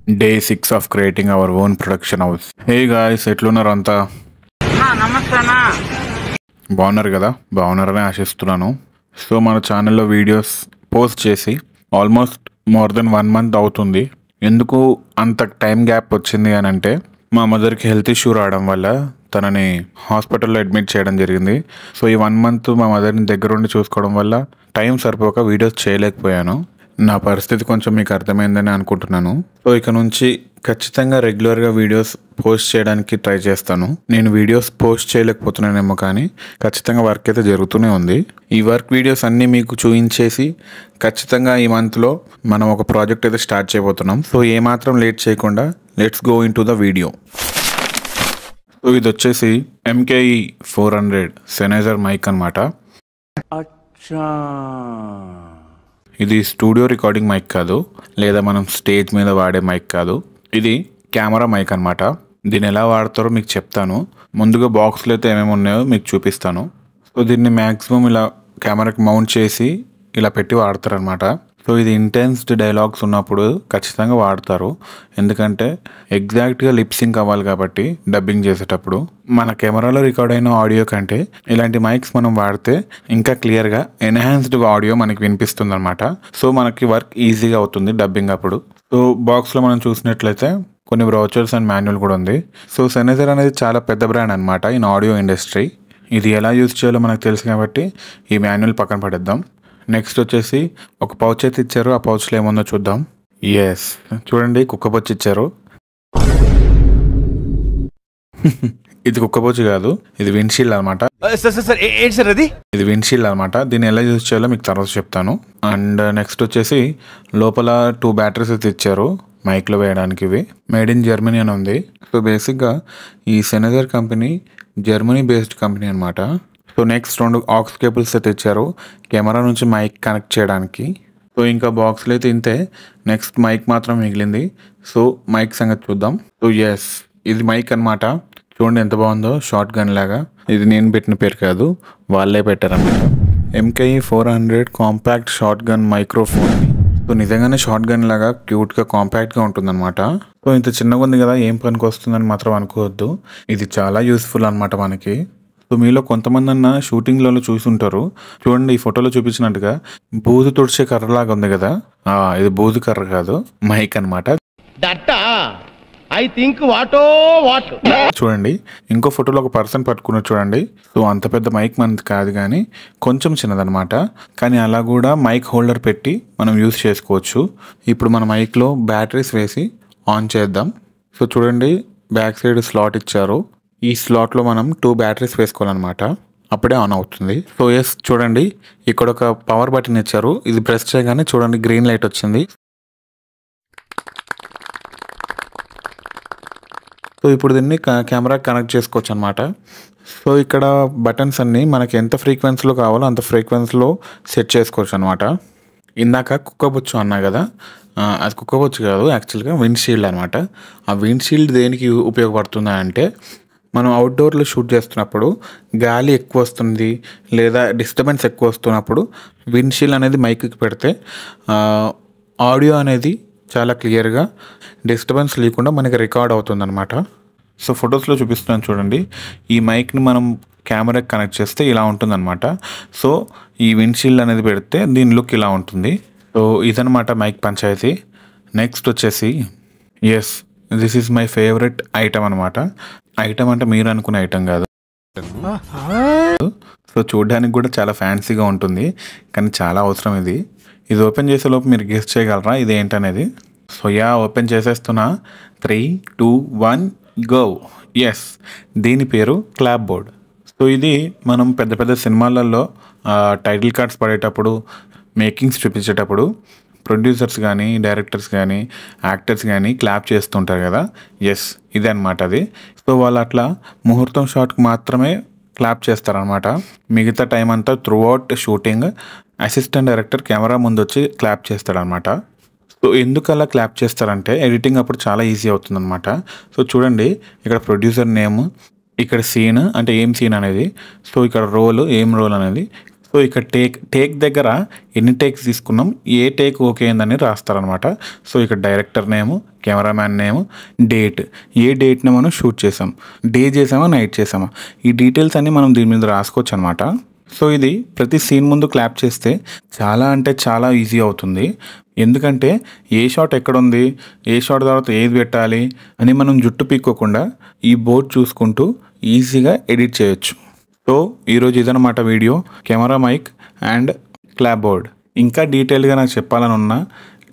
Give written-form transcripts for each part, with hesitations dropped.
Day 6 of creating our own production house. Hey guys, ఎట్లున్నారు అంతా? నమస్తే అన్న. బాగున్నారు కదా? బాగున్నారని ఆశిస్తున్నాను. సో మన ఛానల్లో వీడియోస్ పోస్ట్ చేసి ఆల్మోస్ట్ మోర్ దెన్ 1 month అవుతుంది. ఎందుకు అంత టైం గ్యాప్ వచ్చింది అని అంటే మా మదర్కి హెల్త్ ఇష్యూ రావడం వల్ల తనని హాస్పిటల్లో అడ్మిట్ చేయడం జరిగింది. సో ఈ 1 month మా మదర్ని దగ్గరుండి చూసుకోవడం వల్ల టైం సరిపోక వీడియోస్ చేయలేకపోయాను. నా పరిస్థితి కొంచెం మీకు అర్థమైందని అనుకుంటున్నాను. సో ఇక నుంచి ఖచ్చితంగా రెగ్యులర్గా వీడియోస్ పోస్ట్ చేయడానికి ట్రై చేస్తాను. నేను వీడియోస్ పోస్ట్ చేయలేకపోతున్నానేమో కానీ ఖచ్చితంగా వర్క్ అయితే జరుగుతూనే ఉంది. ఈ వర్క్ వీడియోస్ అన్నీ మీకు చూపించేసి ఖచ్చితంగా ఈ మంత్లో మనం ఒక ప్రాజెక్ట్ అయితే స్టార్ట్ చేయబోతున్నాం. సో ఏమాత్రం లేట్ చేయకుండా let's go in to the video. So ఇది వచ్చేసి MKE 400 సెనైజర్ మైక్ అనమాట. ఇది స్టూడియో రికార్డింగ్ మైక్ కాదు, లేదా మనం స్టేజ్ మీద వాడే మైక్ కాదు. ఇది కెమెరా మైక్ అనమాట. దీన్ని ఎలా వాడతారో మీకు చెప్తాను. ముందుగా బాక్స్లో అయితే ఏమేమి ఉన్నాయో మీకు చూపిస్తాను. సో దీన్ని మ్యాక్సిమం ఇలా కెమెరాకి మౌంట్ చేసి ఇలా పెట్టి వాడతారనమాట. సో ఇది ఇంటెన్స్డ్ డైలాగ్స్ ఉన్నప్పుడు ఖచ్చితంగా వాడతారు. ఎందుకంటే ఎగ్జాక్ట్గా లిప్సింక్ అవ్వాలి కాబట్టి డబ్బింగ్ చేసేటప్పుడు మన కెమెరాలో రికార్డ్ అయిన ఆడియో కంటే ఇలాంటి మైక్స్ మనం వాడితే ఇంకా క్లియర్గా ఎన్హాన్స్డ్ ఆడియో మనకి వినిపిస్తుంది అనమాట. సో మనకి వర్క్ ఈజీగా అవుతుంది డబ్బింగ్ అప్పుడు. సో బాక్స్లో మనం చూసినట్లయితే కొన్ని బ్రౌచర్స్ అండ్ మాన్యువల్ కూడా ఉంది. సో సెనైజర్ అనేది చాలా పెద్ద బ్రాండ్ అనమాట ఇన్ ఆడియో ఇండస్ట్రీ. ఇది ఎలా యూజ్ చేయాలో మనకు తెలుసు కాబట్టి ఈ మాన్యువల్ పక్కన పడేద్దాం. నెక్స్ట్ వచ్చేసి ఒక పౌచ్ అయితే ఇచ్చారు. ఆ పౌచ్లో ఏముందో చూద్దాం. ఎస్, చూడండి, కుక్క పౌచ్ ఇచ్చారు. ఇది కుక్క పౌచ్ కాదు, ఇది విండ్షీల్డ్ అనమాట. ఇది విండ్షీల్డ్ అనమాట. దీన్ని ఎలా యూజ్ చేయాలో మీకు తర్వాత చెప్తాను. అండ్ నెక్స్ట్ వచ్చేసి లోపల 2 బ్యాటరీస్ అయితే ఇచ్చారు మైక్లో వేయడానికి. ఇవి మేడ్ ఇన్ జర్మనీ అని ఉంది. సో బేసిక్గా ఈ సెనైజర్ కంపెనీ జర్మనీ బేస్డ్ కంపెనీ అనమాట. సో నెక్స్ట్ 2 ఆక్స్ కేబుల్స్ అయితే ఇచ్చారు కెమెరా నుంచి మైక్ కనెక్ట్ చేయడానికి. సో ఇంకా బాక్స్లో అయితే ఇంతే. నెక్స్ట్ మైక్ మాత్రం మిగిలింది. సో మైక్ సంగతి చూద్దాం. సో ఎస్, ఇది మైక్ అనమాట. చూడండి ఎంత బాగుందో, షార్ట్ గన్ లాగా. ఇది నేను పెట్టిన పేరు కాదు, వాళ్ళే పెట్టారన్నమాట. MKE 400 compact short gun microphone. So నిజంగానే షార్ట్ గన్ లాగా క్యూట్గా కాంపాక్ట్గా ఉంటుందన్నమాట. సో ఇంత చిన్నగా ఉంది కదా, ఏం పనికి వస్తుందని మాత్రం అనుకోవద్దు. ఇది చాలా యూస్ఫుల్ అనమాట మనకి. సో మీలో కొంతమంది అన్న షూటింగ్లలో చూసుంటారు. చూడండి, ఈ ఫోటోలో చూపించినట్టుగా బూజు తుడిచే కర్రలాగా ఉంది కదా, ఇది బూజు కర్ర కాదు, మైక్ అనమాట. చూడండి, ఇంకో ఫోటోలో ఒక పర్సన్ పట్టుకున్నారు చూడండి. సో అంత పెద్ద మైక్ మనది కాదు, కానీ కొంచెం చిన్నదనమాట. కానీ అలా కూడా మైక్ హోల్డర్ పెట్టి మనం యూజ్ చేసుకోవచ్చు. ఇప్పుడు మన మైక్లో బ్యాటరీస్ వేసి ఆన్ చేద్దాం. సో చూడండి, బ్యాక్ సైడ్ స్లాట్ ఇచ్చారు. ఈ స్లాట్లో మనం 2 బ్యాటరీస్ వేసుకోవాలన్నమాట, అప్పుడే ఆన్ అవుతుంది. సో ఎస్, చూడండి, ఇక్కడ ఒక పవర్ బటన్ ఇచ్చారు. ఇది ప్రెస్ చేయగానే చూడండి గ్రీన్ లైట్ వచ్చింది. సో ఇప్పుడు దీన్ని కెమెరా కనెక్ట్ చేసుకోవచ్చు అనమాట. సో ఇక్కడ బటన్స్ అన్నీ మనకి ఎంత ఫ్రీక్వెన్సీలో కావాలో అంత ఫ్రీక్వెన్సీలో సెట్ చేసుకోవచ్చు అనమాట. ఇందాక కుక్కబొచ్చు అన్నా కదా, అది కుక్కబొచ్చు కాదు, యాక్చువల్గా విండ్షీల్డ్ అనమాట. ఆ విండ్షీల్డ్ దేనికి ఉపయోగపడుతుంది అంటే మనం అవుట్డోర్లో షూట్ చేస్తున్నప్పుడు గాలి ఎక్కువ వస్తుంది లేదా డిస్టర్బెన్స్ ఎక్కువ వస్తున్నప్పుడు విండ్షీల్డ్ అనేది మైక్కి పెడితే ఆడియో అనేది చాలా క్లియర్గా డిస్టర్బెన్స్ లేకుండా మనకి రికార్డ్ అవుతుంది అనమాట. సో ఫొటోస్లో చూపిస్తున్నాను చూడండి. ఈ మైక్ని మనం కెమెరాకి కనెక్ట్ చేస్తే ఇలా ఉంటుందన్నమాట. సో ఈ విండ్షీల్డ్ అనేది పెడితే దీని లుక్ ఇలా ఉంటుంది. సో ఇదనమాట మైక్ పంచాయతీ. నెక్స్ట్ వచ్చేసి yes, this is my favourite item అనమాట. ఐటమ్ అంటే మీరు అనుకునే ఐటమ్ కాదు. సో చూడడానికి కూడా చాలా ఫ్యాన్సీగా ఉంటుంది, కానీ చాలా అవసరం ఇది. ఇది ఓపెన్ చేసే లోపు మీరు గెస్ చేయగలరా ఇది ఏంటనేది? సో ఓపెన్ చేసేస్తున్నా. 3, 2, 1 గో. ఎస్, దీని పేరు క్లాప్ బోర్డ్. సో ఇది మనం పెద్ద పెద్ద సినిమాలలో టైటిల్ కార్డ్స్ పడేటప్పుడు, మేకింగ్స్ చూపించేటప్పుడు ప్రొడ్యూసర్స్ కానీ డైరెక్టర్స్ కానీ యాక్టర్స్ కానీ క్లాప్ చేస్తుంటారు కదా. ఎస్, ఇదే అనమాట అది. సో వాళ్ళు అట్లా ముహూర్తం షాట్కి మాత్రమే క్లాప్ చేస్తారనమాట. మిగతా టైం అంతా through out shooting assistant director camera ముందు వచ్చి క్లాప్ చేస్తాడనమాట. సో ఎందుకు అలా క్లాప్ చేస్తారంటే ఎడిటింగ్ అప్పుడు చాలా ఈజీ అవుతుందన్నమాట. సో చూడండి, ఇక్కడ ప్రొడ్యూసర్ నేమ్, ఇక్కడ సీన్ అంటే ఏం సీన్ అనేది, సో ఇక్కడ రోల్ ఏం రోల్ అనేది, సో ఇక్కడ టేక్ దగ్గర ఎన్ని టేక్స్ తీసుకున్నాం, ఏ టేక్ ఓకే అయిందని రాస్తారనమాట. సో ఇక్కడ డైరెక్టర్ నేము, కెమెరామ్యాన్ నేము, డేట్, ఏ డేట్ని మనం షూట్ చేసాం, డే చేసామా నైట్ చేసామా, ఈ డీటెయిల్స్ అన్నీ మనం దీని మీద రాసుకోవచ్చు అనమాట. సో ఇది ప్రతి సీన్ ముందు క్లాప్ చేస్తే చాలా అంటే చాలా ఈజీ అవుతుంది. ఎందుకంటే ఏ షాట్ ఎక్కడుంది, ఏ షాట్ తర్వాత ఏది పెట్టాలి అని మనం జుట్టు పీక్కోకుండా ఈ బోర్డ్ చూసుకుంటూ ఈజీగా ఎడిట్ చేయొచ్చు. సో ఈరోజు ఇదనమాట video, camera, mic and clap board. ఇంకా డీటెయిల్గా నాకు చెప్పాలని ఉన్నా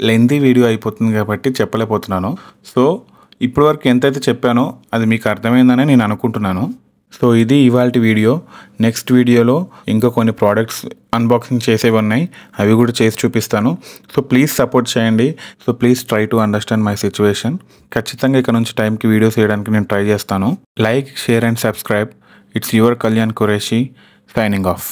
లెంతీ వీడియో అయిపోతుంది కాబట్టి చెప్పలేకపోతున్నాను. సో ఇప్పటివరకు ఎంతైతే చెప్పానో అది మీకు అర్థమైందని నేను అనుకుంటున్నాను. సో ఇది ఇవాల్టి వీడియో. నెక్స్ట్ వీడియోలో ఇంకా కొన్ని ప్రోడక్ట్స్ అన్బాక్సింగ్ చేసేవి ఉన్నాయి, అవి కూడా చేసి చూపిస్తాను. సో ప్లీజ్ సపోర్ట్ చేయండి. So please try to understand my situation. ఖచ్చితంగా ఇక్కడ నుంచి టైంకి వీడియోస్ చేయడానికి నేను ట్రై చేస్తాను. Like, share and subscribe. It's your Kalyan Qureshi signing off.